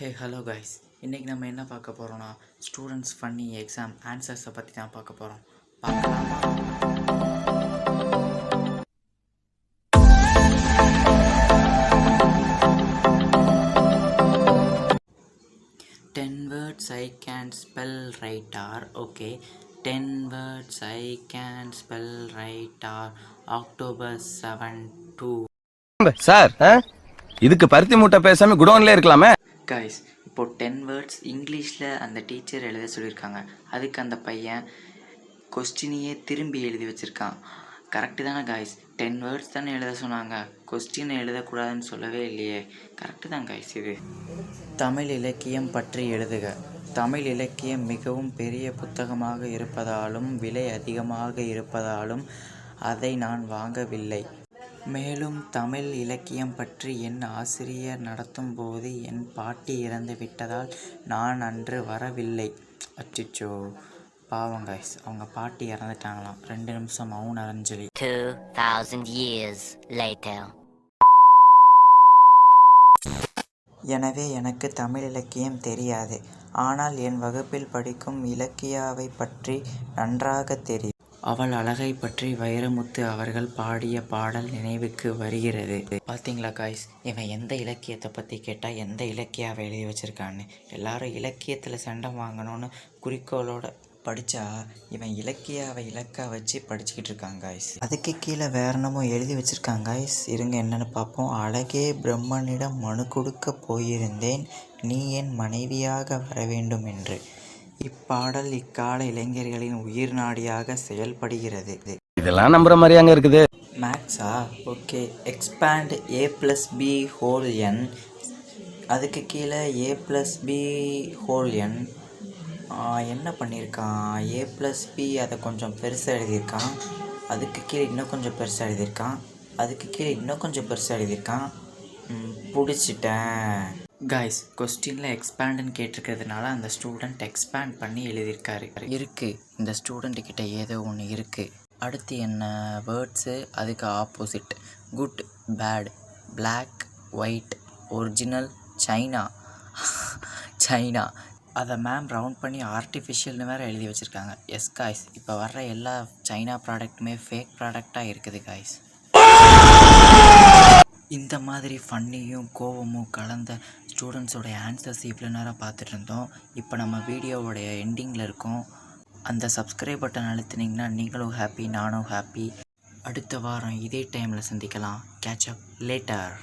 Hey hello guys, இன்றைக்கி நம்ம என்ன பார்க்க போகிறோன்னா ஸ்டூடெண்ட்ஸ் ஃபன்னி எக்ஸாம் ஆன்சர்ஸை பற்றி தான் பார்க்க போகிறோம். பார்க்கலாமா? Ten words I can spell right are okay. 10 words I can spell right are October 7 2. Sir இதுக்கு பருத்தி மூட்டை பேசாம குடோன்ல இருக்கலாமே. கைஸ், இப்போது 10 வேர்ட்ஸ் இங்கிலீஷில் அந்த டீச்சர் எழுத சொல்லியிருக்காங்க. அதுக்கு அந்த பையன் கொஸ்டினையே திரும்பி எழுதி வச்சுருக்கான். கரெக்டு தானே கைஸ்? 10 வேர்ட்ஸ் தானே எழுத சொன்னாங்க, கொஸ்டினை எழுதக்கூடாதுன்னு சொல்லவே இல்லையே. கரெக்டு தான் கைஸ். இது தமிழ் இலக்கியம் பற்றி எழுதுக. தமிழ் இலக்கியம் மிகவும் பெரிய புத்தகமாக இருப்பதாலும் விலை அதிகமாக இருப்பதாலும் அதை நான் வாங்கவில்லை. மேலும் தமிழ் இலக்கியம் பற்றி என் ஆசிரியர் நடத்தும் போது என் பாட்டி இறந்து விட்டதால் நான் அன்று வரவில்லை. அச்சிச்சோ, பாவம் கைஸ், அவங்க பாட்டி இறந்துட்டாங்களாம். 2 நிமிஷம் மௌன அஞ்சலி. 2000 years later. எனவே எனக்கு தமிழ் இலக்கியம் தெரியாது. ஆனால் என் வகுப்பில் படிக்கும் இலக்கியாவை பற்றி நன்றாக தெரியும். அவள் அழகை பற்றி வைரமுத்து அவர்கள் பாடிய பாடல் நினைவுக்கு வருகிறது. பார்த்தீங்களா காய்ஸ், இவன் எந்த இலக்கியத்தை பற்றி கேட்டால் எந்த இலக்கியாவை எழுதி வச்சுருக்கான்னு. எல்லாரும் இலக்கியத்தில் சண்டை வாங்கணும்னு குறிக்கோளோட படித்தா இவன் இலக்கியாவை இலக்கா வச்சு படிச்சுக்கிட்டு இருக்காங்க காய்ஸ். அதுக்கு கீழே வேற என்னமோ எழுதி வச்சுருக்காங்க காய்ஸ். இருங்க என்னென்னு பார்ப்போம். அழகே பிரம்மனிடம் மனு கொடுக்க போயிருந்தேன், நீ என் மனைவியாக வர வேண்டும் என்று. இப்பாடல் இக்கால இளைஞர்களின் உயிர் நாடியாக செயல்படுகிறது. இதெல்லாம் நம்புற மாதிரி அங்க இருக்குது. மேக்ஸா? Okay. Expand a + b whole n. அதுக்கு கீழே a + b ஹோல் n. என்ன பண்ணியிருக்கான்? a + b அதை கொஞ்சம் பெருசாக எழுதியிருக்கான். அதுக்கு கீழே இன்னும் கொஞ்சம் பெருசாக எழுதியிருக்கான். அதுக்கு கீழே இன்னும் கொஞ்சம் பெருசாக எழுதியிருக்கான். பிடிச்சிட்டேன் கைஸ். கொஸ்டினில் எக்ஸ்பேண்டுன்னு கேட்டிருக்கிறதுனால அந்த ஸ்டூடெண்ட் எக்ஸ்பேண்ட் பண்ணி எழுதியிருக்காரு. இருக்குது, இந்த ஸ்டூடெண்ட்டுக்கிட்ட ஏதோ ஒன்று இருக்குது. அடுத்து என்ன வேர்ட்ஸு? அதுக்கு opposite. Good, bad, black, white, original, China. China அதை மேம் ரவுண்ட் பண்ணி ஆர்டிஃபிஷியல்னு வேறு எழுதி வச்சுருக்காங்க. எஸ் காய்ஸ், இப்போ வர்ற எல்லா சைனா ப்ராடக்ட்டுமே ஃபேக் ப்ராடக்டாக இருக்குது காய்ஸ். இந்த மாதிரி ஃபன்னியும் கோவமும் கலந்த ஸ்டூடெண்ட்ஸோடைய ஆன்சர்ஸ் இவ்வளோ நேரம் பார்த்துட்டு இருந்தோம். இப்போ நம்ம வீடியோவோடைய எண்டிங்கில் இருக்கோம். அந்த சப்ஸ்கிரைப் பட்டன் அழுத்தினீங்கன்னா நீங்களும் ஹாப்பி, நானும் ஹாப்பி. அடுத்த வாரம் இதே டைமில் சந்திக்கலாம். Catch up later.